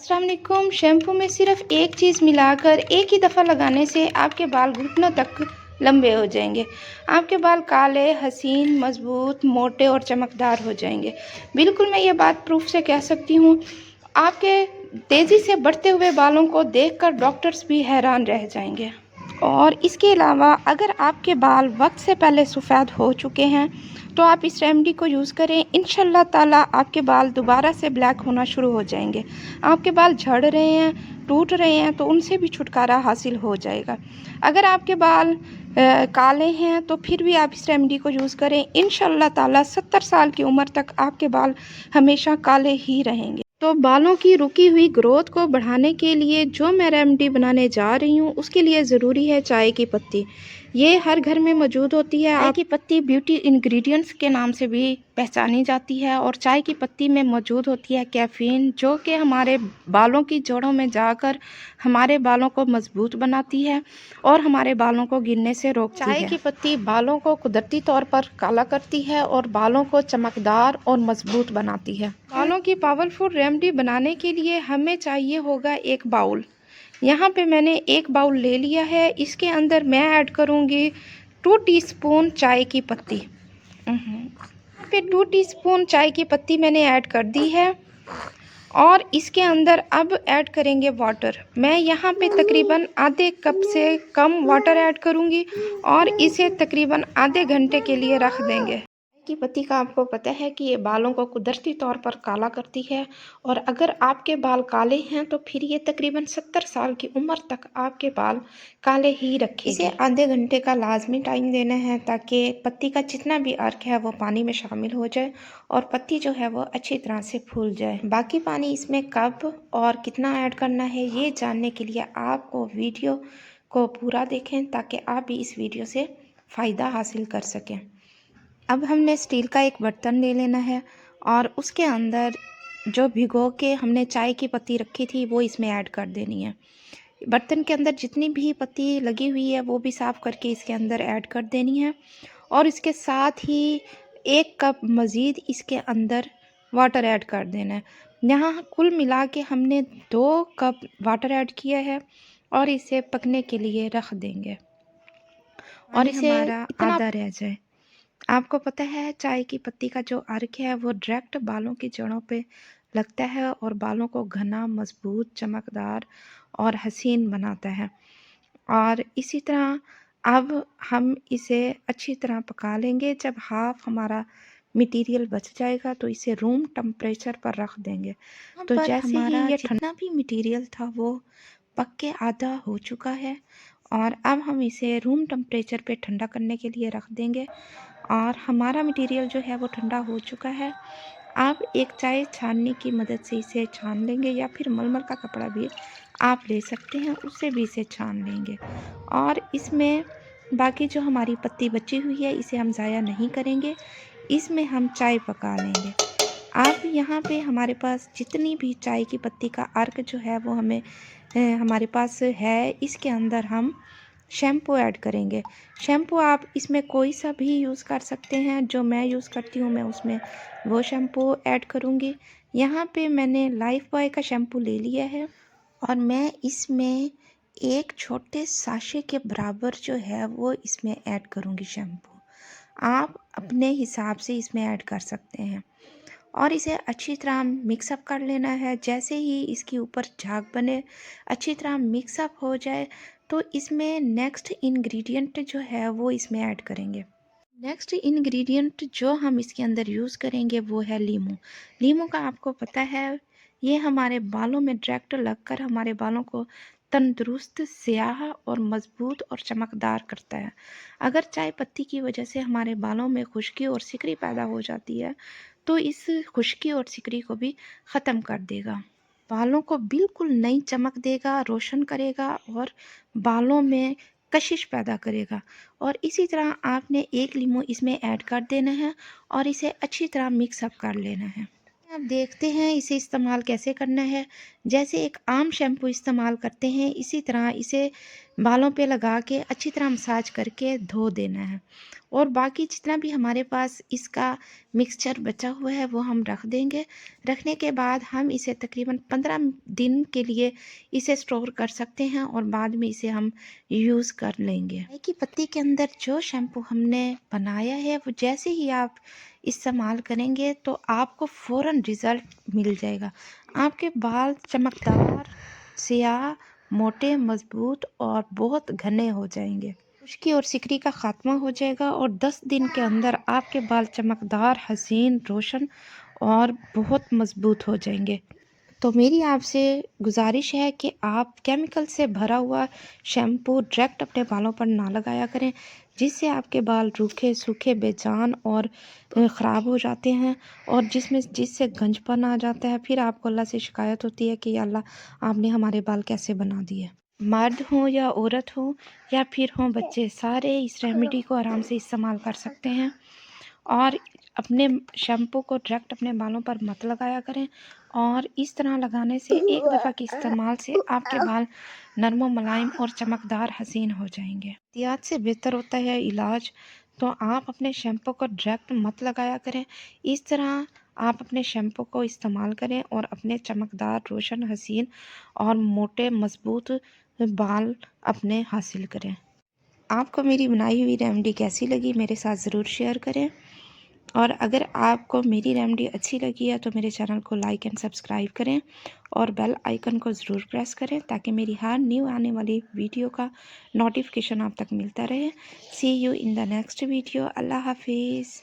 अस्सलाम वालेकुम। शैम्पू में सिर्फ एक चीज़ मिलाकर एक ही दफ़ा लगाने से आपके बाल घुटनों तक लंबे हो जाएंगे। आपके बाल काले, हसीन, मज़बूत, मोटे और चमकदार हो जाएंगे। बिल्कुल मैं ये बात प्रूफ से कह सकती हूँ। आपके तेज़ी से बढ़ते हुए बालों को देखकर डॉक्टर्स भी हैरान रह जाएंगे। और इसके अलावा अगर आपके बाल वक्त से पहले सफ़ेद हो चुके हैं तो आप इस रेमेडी को यूज़ करें। इंशाल्लाह ताला आपके बाल दोबारा से ब्लैक होना शुरू हो जाएंगे। आपके बाल झड़ रहे हैं, टूट रहे हैं, तो उनसे भी छुटकारा हासिल हो जाएगा। अगर आपके बाल काले हैं तो फिर भी आप इस रेमेडी को यूज़ करें। इंशाल्लाह ताला 70 साल की उम्र तक आपके बाल हमेशा काले ही रहेंगे। तो बालों की रुकी हुई ग्रोथ को बढ़ाने के लिए जो मैं रेमेडी बनाने जा रही हूँ उसके लिए ज़रूरी है चाय की पत्ती। ये हर घर में मौजूद होती है। चाय की पत्ती ब्यूटी इंग्रेडिएंट्स के नाम से भी पहचानी जाती है और चाय की पत्ती में मौजूद होती है कैफ़ीन, जो कि हमारे बालों की जड़ों में जाकर हमारे बालों को मजबूत बनाती है और हमारे बालों को गिरने से रोकती है। चाय की पत्ती बालों को कुदरती तौर पर काला करती है और बालों को चमकदार और मजबूत बनाती है। बालों की पावरफुल रेमेडी बनाने के लिए हमें चाहिए होगा एक बाउल। यहाँ पे मैंने एक बाउल ले लिया है। इसके अंदर मैं ऐड करूँगी 2 टीस्पून चाय की पत्ती। पे 2 टीस्पून चाय की पत्ती मैंने ऐड कर दी है और इसके अंदर अब ऐड करेंगे वाटर। मैं यहाँ पे तकरीबन आधे कप से कम वाटर ऐड करूँगी और इसे तकरीबन आधे घंटे के लिए रख देंगे। चाय की पत्ती का आपको पता है कि ये बालों को कुदरती तौर पर काला करती है और अगर आपके बाल काले हैं तो फिर ये तकरीबन 70 साल की उम्र तक आपके बाल काले ही रखेगी। इसे आधे घंटे का लाजमी टाइम देना है ताकि पत्ती का जितना भी अर्क है वो पानी में शामिल हो जाए और पत्ती जो है वो अच्छी तरह से फूल जाए। बाकी पानी इसमें कब और कितना ऐड करना है ये जानने के लिए आपको वीडियो को पूरा देखें ताकि आप भी इस वीडियो से फ़ायदा हासिल कर सकें। अब हमने स्टील का एक बर्तन ले लेना है और उसके अंदर जो भिगो के हमने चाय की पत्ती रखी थी वो इसमें ऐड कर देनी है। बर्तन के अंदर जितनी भी पत्ती लगी हुई है वो भी साफ़ करके इसके अंदर ऐड कर देनी है और इसके साथ ही 1 कप मज़ीद इसके अंदर वाटर ऐड कर देना है। यहाँ कुल मिला के हमने 2 कप वाटर ऐड किया है और इसे पकने के लिए रख देंगे और इसे हमारा आधा रह जाए। आपको पता है चाय की पत्ती का जो अर्क है वो डायरेक्ट बालों की जड़ों पे लगता है और बालों को घना, मजबूत, चमकदार और हसीन बनाता है। और इसी तरह अब हम इसे अच्छी तरह पका लेंगे। जब हाफ हमारा मटेरियल बच जाएगा तो इसे रूम टेम्परेचर पर रख देंगे। तो जैसे ही ये जितना भी मटेरियल था वो पक के आधा हो चुका है और अब हम इसे रूम टेम्परेचर पे ठंडा करने के लिए रख देंगे और हमारा मटेरियल जो है वो ठंडा हो चुका है। आप एक चाय छाननी की मदद से इसे छान लेंगे या फिर मलमल का कपड़ा भी आप ले सकते हैं, उससे भी इसे छान लेंगे और इसमें बाकी जो हमारी पत्ती बची हुई है इसे हम ज़ाया नहीं करेंगे, इसमें हम चाय पका लेंगे। अब यहाँ पे हमारे पास जितनी भी चाय की पत्ती का अर्क जो है वो हमारे पास है, इसके अंदर हम शैम्पू ऐड करेंगे। शैम्पू आप इसमें कोई सा भी यूज़ कर सकते हैं। जो मैं यूज़ करती हूँ मैं उसमें वो शैम्पू ऐड करूँगी। यहाँ पे मैंने लाइफ बॉय का शैम्पू ले लिया है और मैं इसमें एक छोटे साशे के बराबर जो है वो इसमें ऐड करूँगी शैम्पू। आप अपने हिसाब से इसमें ऐड कर सकते हैं और इसे अच्छी तरह मिक्सअप कर लेना है। जैसे ही इसके ऊपर झाग बने, अच्छी तरह मिक्सअप हो जाए तो इसमें नेक्स्ट इंग्रेडिएंट जो है वो इसमें ऐड करेंगे। नेक्स्ट इंग्रेडिएंट जो हम इसके अंदर यूज़ करेंगे वो है लीमू। लीमू का आपको पता है ये हमारे बालों में डायरेक्ट लगकर हमारे बालों को तंदुरुस्त, स्याह और मजबूत और चमकदार करता है। अगर चाय पत्ती की वजह से हमारे बालों में खुश्की और सिकरी पैदा हो जाती है तो इस खुश्की और सिकरी को भी ख़त्म कर देगा। बालों को बिल्कुल नई चमक देगा, रोशन करेगा और बालों में कशिश पैदा करेगा। और इसी तरह आपने 1 लीमू इसमें ऐड कर देना है और इसे अच्छी तरह मिक्सअप कर लेना है। अब देखते हैं इसे इस्तेमाल कैसे करना है। जैसे एक आम शैम्पू इस्तेमाल करते हैं इसी तरह इसे बालों पे लगा के अच्छी तरह मसाज करके धो देना है। और बाकी जितना भी हमारे पास इसका मिक्सचर बचा हुआ है वो हम रख देंगे। रखने के बाद हम इसे तकरीबन 15 दिन के लिए इसे स्टोर कर सकते हैं और बाद में इसे हम यूज़ कर लेंगे। चाय की पत्ती के अंदर जो शैम्पू हमने बनाया है वो जैसे ही आप इस्तेमाल करेंगे तो आपको फ़ौरन रिज़ल्ट मिल जाएगा। आपके बाल चमकदार, सियाह, मोटे, मज़बूत और बहुत घने हो जाएंगे। खुश्की और सिकरी का ख़ात्मा हो जाएगा और 10 दिन के अंदर आपके बाल चमकदार, हसीन, रोशन और बहुत मज़बूत हो जाएंगे। तो मेरी आपसे गुजारिश है कि आप केमिकल से भरा हुआ शैम्पू डायरेक्ट अपने बालों पर ना लगाया करें, जिससे आपके बाल रूखे, सूखे, बेजान और ख़राब हो जाते हैं और जिससे गंजपन आ जाता है। फिर आपको अल्लाह से शिकायत होती है कि या अल्लाह आपने हमारे बाल कैसे बना दिए। मर्द हों या औरत हो या फिर हों बच्चे, सारे इस रेमेडी को आराम से इस्तेमाल कर सकते हैं। और अपने शैम्पू को डायरेक्ट अपने बालों पर मत लगाया करें और इस तरह लगाने से एक दफ़ा के इस्तेमाल से आपके बाल नरम मुलायम और चमकदार हसीन हो जाएंगे। एहतियात से बेहतर होता है इलाज, तो आप अपने शैम्पू को डायरेक्ट मत लगाया करें। इस तरह आप अपने शैम्पू को इस्तेमाल करें और अपने चमकदार, रोशन, हसीन और मोटे मज़बूत बाल अपने हासिल करें। आपको मेरी बनाई हुई रेमेडी कैसी लगी मेरे साथ ज़रूर शेयर करें। और अगर आपको मेरी रेमेडी अच्छी लगी है तो मेरे चैनल को लाइक एंड सब्सक्राइब करें और बेल आइकन को ज़रूर प्रेस करें ताकि मेरी हर न्यू आने वाली वीडियो का नोटिफिकेशन आप तक मिलता रहे। See you in the next video. अल्लाह हाफिज़।